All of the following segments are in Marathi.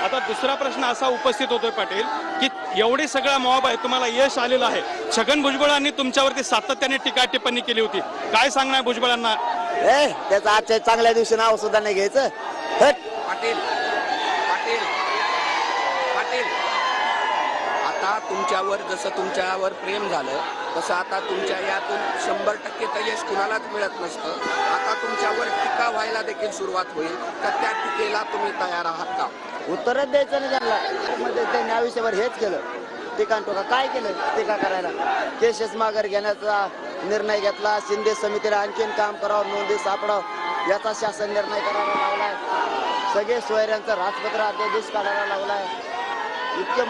आता दुसरा प्रश्न असा उपस्थित होतोय पाटील की एवढे सगळा मॉब आहे, तुम्हाला यश आलेलं आहे. छगन भुजबळांनी तुमच्यावरती सातत्याने टीका टिप्पणी केली होती. काय सांगणार भुजबळांना? त्याचं आजच्या चांगल्या दिवशी नाव सुद्धा नाही घ्यायचं. पाटील पाटील पाटील आता तुमच्यावर जसं तुमच्यावर प्रेम झालं तसं आता तुमच्या यातून 100% तर यश कुणालाच मिळत नसतं. आता तुमच्यावर टीका व्हायला देखील सुरुवात होईल, तर त्या टीकेला तुम्ही तयार आहात का? उत्तरच द्यायचं नाही त्यांना. मध्ये त्यांनी आयुष्यभर हेच केलं, टीका टोका. काय केलं टीका करायला? केसेस माघार घेण्याचा निर्णय घेतला. शिंदे समितीला आणखीन काम करावं, नोंदी सापडावं याचा शासन निर्णय करायला लावलाय. सगळे सोयऱ्यांचं राजपत्र अध्यादेश काढायला लावलाय. इतके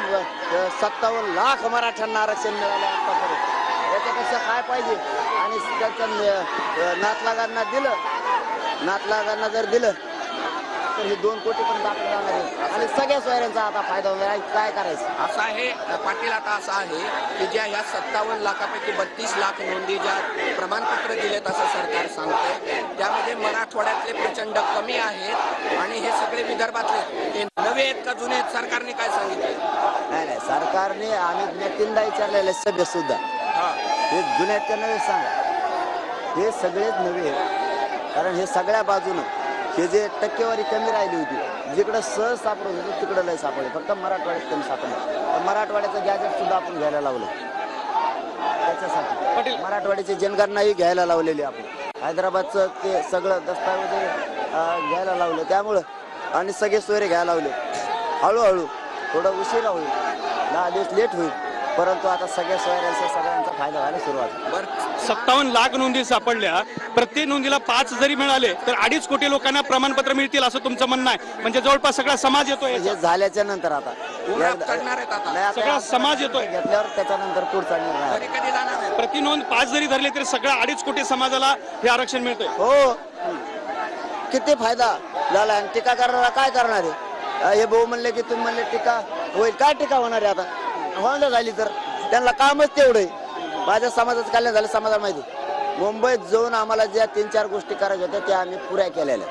57 लाख मराठ्यांना आरक्षण मिळालं आतापर्यंत. याच्यापेक्षा काय पाहिजे? आणि त्यांच्या नातलागांना जर दिलं तर हे 2 कोटी पण दाखल जाणार आहे आणि सगळ्या सोयऱ्यांचा आता फायदा होणार. काय करायचं? असं आहे पाटील, आता असं आहे की ज्या ह्या 57 लाखापैकी 32 लाख नोंदी ज्या प्रमाणपत्र दिलेत असं सरकार सांगते, त्यामध्ये मराठवाड्यातले प्रचंड कमी आहेत आणि हे सगळे विदर्भातले. हे नवे आहेत का जुने आहेत? सरकारने काय सांगितलं? नाही, सरकारने आम्ही 3दा विचारलेले सभ्य सुद्धा. हे जुन्यात का नवे सांगा? हे सगळेच नवे आहेत. कारण हे सगळ्या बाजूनं हे जे टक्केवारी कमी राहिली होती, जिकडं सहज सापडत होतं तिकडं लय सापडले. फक्त मराठवाड्यात कमी सापडलं. तर मराठवाड्याचं गॅजेट सुद्धा आपण घ्यायला लावलं. त्याच्यासाठी मराठवाड्याची जनगणनाही घ्यायला लावलेली आपण. हैदराबादचं ते सगळं दस्तावेज घ्यायला लावलं. त्यामुळं आणि सगळे सोयरे घ्यायला लावले. हळूहळू थोडं उशिरा होईल, 10 दिवस लेट होईल, परंतु आता सगळ्या सोयऱ्यांचा सगळ्यांचा फायदा व्हायला सुरुवात. 57 लाख नोंदी सापडल्या. प्रत्येक नोंदीला 5 जरी मिळाले तर 2.5 कोटी लोकांना प्रमाणपत्र मिळतील असं तुमचं म्हणणं आहे. म्हणजे जवळपास सगळा समाज येतोय. हे झाल्याच्या नंतर आता सगळा समाज येतोय घेतल्यावर त्याच्यानंतर पुढचा निर्णय. कधी जाणार आहे? प्रति नोंद 5 जरी धरले तरी सगळ्या 2.5 कोटी समाजाला हे आरक्षण मिळतंय. हो, किती फायदा झाला. आणि टीका करायला काय करणार आहे? हे भाऊ म्हणले की तुम्ही म्हणले टीका होईल. काय टीका होणार आहे? आता होऊन झाली तर त्यांना कामच तेवढं आहे. माझ्या समाजाचं कल्याण झालं समाजाला माहिती. मुंबईत जाऊन आम्हाला ज्या 3-4 गोष्टी करायच्या होत्या त्या आम्ही पुऱ्या केलेल्या.